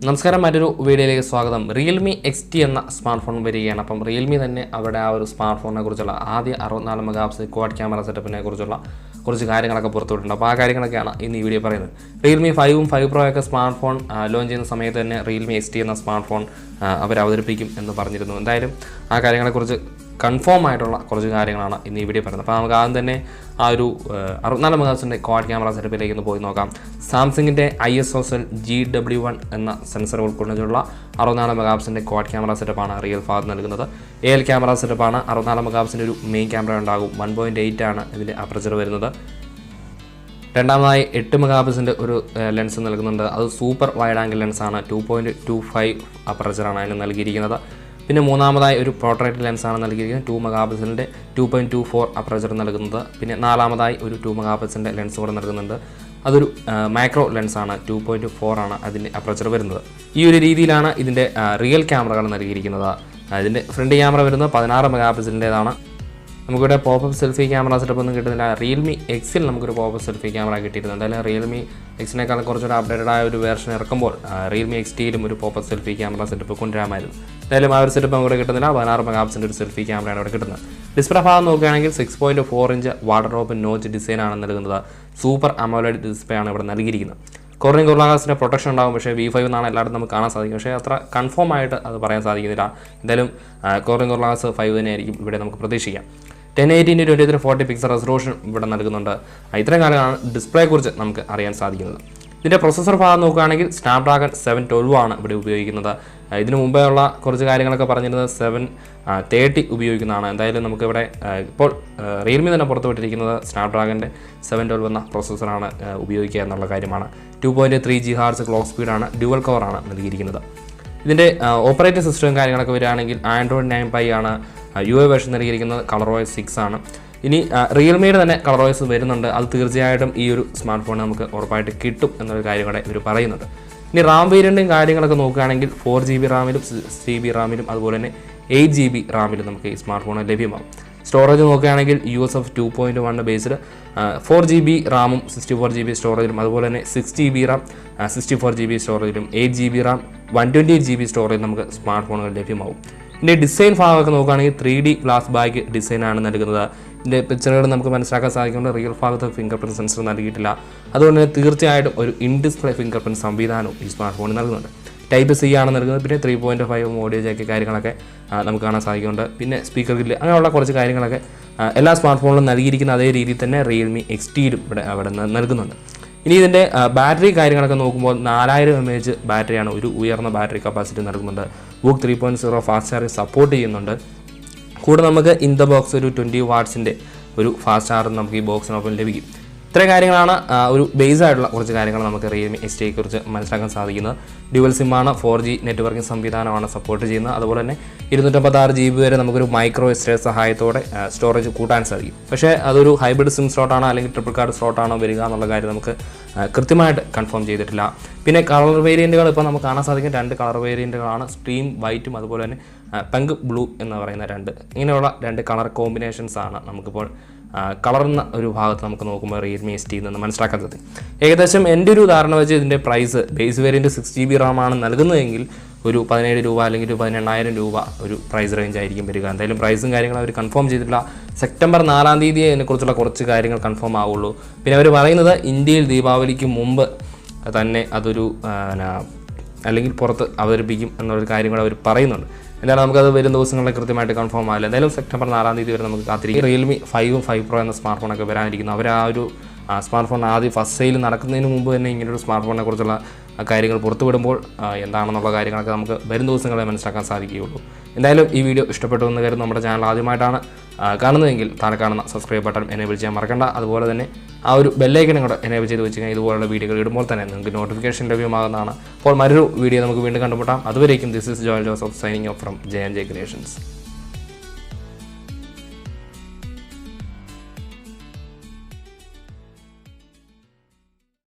നമസ്കാരം, മറ്റൊരു വീഡിയോയിലേക്ക് സ്വാഗതം. Realme XT എന്ന സ്മാർട്ട് ഫോൺ വരികയാണ്. അപ്പം Realme തന്നെ അവിടെ ആ ഒരു സ്മാർട്ട് ഫോണിനെ കുറിച്ചുള്ള ആദ്യ 64 മെഗാപിക്സൽ ക്വാഡ് ക്യാമറ സെറ്റപ്പിനെ കുറിച്ചുള്ള കുറച്ച് കാര്യങ്ങളൊക്കെ പുറത്തുവിട്ടുണ്ട്. അപ്പോൾ ആ കാര്യങ്ങളൊക്കെയാണ് ഇന്ന് ഈ വീഡിയോ പറയുന്നത്. Realme 5ഉം 5 Pro ഒക്കെ സ്മാർട്ട് ഫോൺ ലോഞ്ച് ചെയ്യുന്ന സമയത്ത് തന്നെ Realme XT എന്ന സ്മാർട്ട് ഫോൺ അവർ അവതരിപ്പിക്കും എന്ന് പറഞ്ഞിരുന്നു. എന്തായാലും ആ കാര്യങ്ങളെക്കുറിച്ച് കൺഫേം ആയിട്ടുള്ള കുറച്ച് കാര്യങ്ങളാണ് ഇന്ന് ഈ വീഡിയോ പറയുന്നത്. അപ്പോൾ നമുക്ക് ആദ്യം തന്നെ ആ ഒരു 64 മെഗാപിക്സലിൻ്റെ ക്വാഡ് ക്യാമറ സെറ്റപ്പിലേക്ക് ഒന്ന് പോയി നോക്കാം. സാംസങ്ങിൻ്റെ ISOCELL GW1 എന്ന സെൻസർ ഉൾക്കൊള്ളിച്ചുള്ള 64 മെഗാപിക്സലിൻ്റെ ക്വാഡ് ക്യാമറ സെറ്റപ്പാണ് റിയൽ ഫാദർ നൽകുന്നത്. AL ക്യാമറ സെറ്റപ്പാണ്. 64 മെഗാപിക്സലിൻ്റെ ഒരു മെയിൻ ക്യാമറ ഉണ്ടാകും. 1.8 ആണ് ഇതിൻ്റെ അപ്പർച്ചർ വരുന്നത്. രണ്ടാമതായി 8 മെഗാപിക്സലിൻ്റെ ഒരു ലെൻസ് നൽകുന്നുണ്ട്. അത് സൂപ്പർ വൈഡ് ആംഗിൾ ലെൻസാണ്. 2.25 അപ്പർച്ചറാണ് അതിന് നൽകിയിരിക്കുന്നത്. പിന്നെ മൂന്നാമതായി ഒരു പോർട്രേറ്റ് ലെൻസാണ് നൽകിയിരിക്കുന്നത്. 2 മെഗാപിക്സലിൻ്റെ 2.24 അപ്പർച്ചർ നൽകുന്നത്. പിന്നെ നാലാമതായി ഒരു 2 മെഗാപിക്സലിൻ്റെ ലെൻസ് കൂടെ നൽകുന്നുണ്ട്. അതൊരു മൈക്രോ ലെൻസാണ്. 2.4 ആണ് അതിൻ്റെ അപ്പർച്ചർ വരുന്നത്. ഈ ഒരു രീതിയിലാണ് ഇതിൻ്റെ റിയൽ ക്യാമറകൾ നൽകിയിരിക്കുന്നത്. ഇതിൻ്റെ ഫ്രണ്ട് ക്യാമറ വരുന്നത് 16 മെഗാപിക്സലിൻ്റേതാണ്. നമുക്കിവിടെ പോപ്പപ്പ് സെൽഫി ക്യാമറ സെറ്റപ്പ് ഒന്നും കിട്ടുന്നില്ല. Realme Xൽ നമുക്കൊരു പോപ്പപ്പ് സെൽഫി ക്യാമറ കിട്ടിയിരുന്നു. എന്തായാലും Realme Xനേക്കാൾ കുറച്ചൊരു അപ്ഡേറ്റഡ് ആയ ഒരു വേർഷൻ ഇറക്കുമ്പോൾ Realme XTയിലും ഒരു പോപ്പപ്പ് സെൽഫി ക്യാമറ സെറ്റപ്പ് കൊണ്ടുവരാമായിരുന്നു. എന്തായാലും ആ ഒരു സെറ്റപ്പ് നമുക്ക് കിട്ടുന്നില്ല. 16 മെഗാപിക്സലിൻ്റെ ഒരു സെൽഫി ക്യാമറയാണ് ഇവിടെ കിട്ടുന്നത്. ഡിസ്പ്ലേ ഭാഗം നോക്കുകയാണെങ്കിൽ 6.4 ഇഞ്ച് വാട്ടർ ഡ്രോപ്പ് നോച്ച് ഡിസൈനാണ് നൽകുന്നത്. സൂപ്പർ അമോലെഡ് ഡിസ്പ്ലേ ആണ് ഇവിടെ നൽകിയിരിക്കുന്നത്. കോർണിംഗ് ഗോറില്ലാസിൻ്റെ പ്രൊട്ടക്ഷൻ ഉണ്ടാകും. പക്ഷേ V5 എന്നാണ് എല്ലായിടത്തും നമുക്ക് കാണാൻ സാധിക്കും. പക്ഷേ അത്ര കൺഫേം ആയിട്ട് അത് പറയാൻ സാധിക്കുന്നില്ല. എന്തായാലും കോർണിംഗ് ഗോറില്ലാസ് 5 തന്നെയായിരിക്കും ഇവിടെ നമുക്ക് പ്രതീക്ഷിക്കാം. 1080x2340 പിക്സൽ റെസൊല്യൂഷൻ ഇവിടെ നൽകുന്നുണ്ട്. ഇത്രയും കാലമാണ് ഡിസ്പ്ലേയെക്കുറിച്ച് നമുക്ക് അറിയാൻ സാധിക്കുന്നത്. ഇതിൻ്റെ പ്രൊസസ്സർ ഭാഗം നോക്കുകയാണെങ്കിൽ സ്നാപ്ഡ്രാഗൺ 712 ആണ് ഇവിടെ ഉപയോഗിക്കുന്നത്. ഇതിനു മുമ്പേ ഉള്ള കുറച്ച് കാര്യങ്ങളൊക്കെ പറഞ്ഞിരുന്നത് 730 ഉപയോഗിക്കുന്നതാണ്. എന്തായാലും നമുക്കിവിടെ ഇപ്പോൾ Realme തന്നെ പുറത്തുവിട്ടിരിക്കുന്നത് സ്നാപ്ഡ്രാഗൻ്റെ 712 എന്ന പ്രൊസസ്സറാണ് ഉപയോഗിക്കുക എന്നുള്ള കാര്യമാണ്. 2.3 GHz ക്ലോക്ക് സ്പീഡാണ്. ഡ്യുവൽ കോറാണ് നൽകിയിരിക്കുന്നത്. ഇതിൻ്റെ ഓപ്പറേറ്റിംഗ് സിസ്റ്റവും കാര്യങ്ങളൊക്കെ വരികയാണെങ്കിൽ Android 9 Pie ആണ്. UI വേർഷൻ നൽകിയിരിക്കുന്നത് ColorOS 6 ആണ്. ഇനി Realmeയുടെ തന്നെ ColorOS വരുന്നുണ്ട്. അത് തീർച്ചയായിട്ടും ഈ ഒരു സ്മാർട്ട് ഫോൺ നമുക്ക് ഉറപ്പായിട്ട് കിട്ടും എന്നൊരു കാര്യം കൂടെ ഇവർ പറയുന്നുണ്ട്. ഇനി റാം വേരിയൻറ്റും കാര്യങ്ങളൊക്കെ നോക്കുകയാണെങ്കിൽ 4GB റാമിലും 6GB റാമിലും അതുപോലെ തന്നെ 8GB റാമിലും നമുക്ക് ഈ സ്മാർട്ട് ഫോൺ ലഭ്യമാകും. സ്റ്റോറേജ് നോക്കുകയാണെങ്കിൽ USF 2.1 ബേസിൽ 4GB റാമും 64GB സ്റ്റോറേജിലും അതുപോലെ തന്നെ 6GB Ram 64GB സ്റ്റോറേജിലും 8GB Ram 128GB സ്റ്റോറേജിൽ നമുക്ക് സ്മാർട്ട് ഫോണുകൾ ലഭ്യമാകും. ഇതിൻ്റെ ഡിസൈൻ ഭാഗമൊക്കെ നോക്കുകയാണെങ്കിൽ 3D ഗ്ലാസ് ബാഗ് ഡിസൈനാണ് നൽകുന്നത്. ഇതിൻ്റെ പിക്ചറുകൾ നമുക്ക് മനസ്സിലാക്കാൻ സാധിക്കുന്നത് റിയൽ ഭാഗത്ത് ഫിംഗർ പ്രിൻറ്റ് സെൻസർ നൽകിയിട്ടില്ല. അതുകൊണ്ട് തന്നെ തീർച്ചയായിട്ടും ഒരു ഇൻ ഡിസ്പ്ലേ ഫിംഗർ പ്രിൻറ്റ് സംവിധാനവും ഈ സ്മാർട്ട് ഫോണിൽ നൽകുന്നുണ്ട്. Type C ആണ് നൽകുന്നത്. പിന്നെ 3.5 ഓഡിയോ ജാക്ക് കാര്യങ്ങളൊക്കെ നമുക്ക് കാണാൻ സാധിക്കുന്നുണ്ട്. പിന്നെ സ്പീക്കർ ഗ്രില്ല് അങ്ങനെയുള്ള കുറച്ച് കാര്യങ്ങളൊക്കെ എല്ലാ സ്മാർട്ട് ഫോണിലും നൽകിയിരിക്കുന്ന അതേ രീതിയിൽ തന്നെ Realme XTയിലും അവിടെ നൽകുന്നുണ്ട്. ഇനി ഇതിൻ്റെ ബാറ്ററി കാര്യങ്ങളൊക്കെ നോക്കുമ്പോൾ 4000 mAh ബാറ്ററിയാണ്. ഒരു ഉയർന്ന ബാറ്ററി കപ്പാസിറ്റി നൽകുന്നുണ്ട്. VOOC 3.0 ഫാസ്റ്റ് ചാർജിങ് സപ്പോർട്ട് ചെയ്യുന്നുണ്ട്. കൂടെ നമുക്ക് ഇൻ ദ ബോക്സ് ഒരു 20 വാട്ട്സിൻ്റെ ഒരു ഫാസ്റ്റ് ചാർജ് നമുക്ക് ഈ ബോക്സിനൊപ്പം ലഭിക്കും. ഇത്രയും കാര്യങ്ങളാണ് ഒരു ബേസ് ആയിട്ടുള്ള കുറച്ച് കാര്യങ്ങൾ നമുക്ക് Realme XTയെ കുറിച്ച് മനസ്സിലാക്കാൻ സാധിക്കുന്നത്. ഡ്യുവൽ സിമ്മാണ്. 4G നെറ്റ്വർക്കിംഗ് സംവിധാനമാണ് സപ്പോർട്ട് ചെയ്യുന്നത്. അതുപോലെ തന്നെ 256GB വരെ നമുക്കൊരു മൈക്രോ SD സഹായത്തോടെ സ്റ്റോറേജ് കൂട്ടാൻ സാധിക്കും. പക്ഷേ അതൊരു ഹൈബ്രിഡ് സിം സ്ലോട്ടാണോ അല്ലെങ്കിൽ ട്രിപ്പിൾ കാർഡ് സ്ലോട്ടാണോ വരിക എന്നുള്ള കാര്യം നമുക്ക് കൃത്യമായിട്ട് കൺഫേം ചെയ്തിട്ടില്ല. പിന്നെ കളർ വേരിയൻറ്റുകൾ ഇപ്പോൾ നമുക്ക് കാണാൻ സാധിക്കും. 2 കളർ വേരിയൻറ്റുകളാണ്. സ്ട്രീം വൈറ്റും അതുപോലെ തന്നെ പങ്ക് ബ്ലൂ എന്ന് പറയുന്ന ഇങ്ങനെയുള്ള 2 കളർ കോമ്പിനേഷൻസ് ആണ് നമുക്കിപ്പോൾ കളർന്ന ഒരു ഭാഗത്ത് നമുക്ക് നോക്കുമ്പോൾ Realme XTയിൽ നിന്ന് മനസ്സിലാക്കാൻ സാധിക്കും. ഏകദേശം എൻ്റെ ഒരു ധാരണ വെച്ച് ഇതിൻ്റെ പ്രൈസ് ബേസ് വേരിയൻറ്റ് 6GB റാമാണ് നൽകുന്നതെങ്കിൽ ഒരു 17 രൂപ അല്ലെങ്കിൽ 18,000 രൂപ ഒരു പ്രൈസ് റേഞ്ച് ആയിരിക്കും വരിക. എന്തായാലും പ്രൈസും കാര്യങ്ങളും അവർ കൺഫേം ചെയ്തിട്ടില്ല. സെപ്റ്റംബർ 4-ാം തീയതി അതിനെക്കുറിച്ചുള്ള കുറച്ച് കാര്യങ്ങൾ കൺഫേം ആവുള്ളൂ. പിന്നെ അവർ പറയുന്നത് ഇന്ത്യയിൽ ദീപാവലിക്ക് മുമ്പ് തന്നെ അതൊരു അല്ലെങ്കിൽ പുറത്ത് അവതരിപ്പിക്കും എന്നുള്ളൊരു കാര്യം കൂടെ അവർ പറയുന്നുണ്ട്. എന്തായാലും നമുക്കത് വരും ദിവസങ്ങളിൽ കൃത്യമായിട്ട് കൺഫേം ആവില്ല. എന്തായാലും സെപ്റ്റംബർ 4-ാം തീയതി വരെ നമുക്ക് കാത്തിരിക്കും. Realme 5ഉം 5 Pro എന്ന സ്മാർട്ട് ഫോണൊക്കെ വരാനിരിക്കുന്നു. അവർ ആ ഒരു സ്മാർട്ട് ഫോൺ ആദ്യം ഫസ്റ്റ് സെയിൽ നടക്കുന്നതിന് മുമ്പ് തന്നെ ഇങ്ങനൊരു സ്മാർട്ട് ഫോണിനെ കുറിച്ചുള്ള കാര്യങ്ങൾ പുറത്തുവിടുമ്പോൾ എന്താണെന്നുള്ള കാര്യങ്ങളൊക്കെ നമുക്ക് വരും ദിവസങ്ങളെ മനസ്സിലാക്കാൻ സാധിക്കുകയുള്ളൂ. എന്തായാലും ഈ വീഡിയോ ഇഷ്ടപ്പെട്ടു എന്ന് കരുതുന്നു. നമ്മുടെ ചാനൽ ആദ്യമായിട്ടാണ് കാണുന്നതെങ്കിൽ താഴെ കാണുന്ന സബ്സ്ക്രൈബ് ബട്ടൺ എനേബിൾ ചെയ്യാൻ മറക്കണ്ട. അതുപോലെ തന്നെ ആ ഒരു ബെല്ലൈക്കനും കൂടെ എനേബിൾ ചെയ്ത് വെച്ച് കഴിഞ്ഞാൽ ഇതുപോലുള്ള വീഡിയോകൾ ഇടുമ്പോൾ തന്നെ നിങ്ങൾക്ക് നോട്ടിഫിക്കേഷൻ ലഭ്യമാകുന്നതാണ്. അപ്പോൾ മറ്റൊരു വീഡിയോ നമുക്ക് വീണ്ടും കണ്ടുമുട്ടാം. അതുവരേക്കും this is Joel Joseph signing off from JNJ Creations.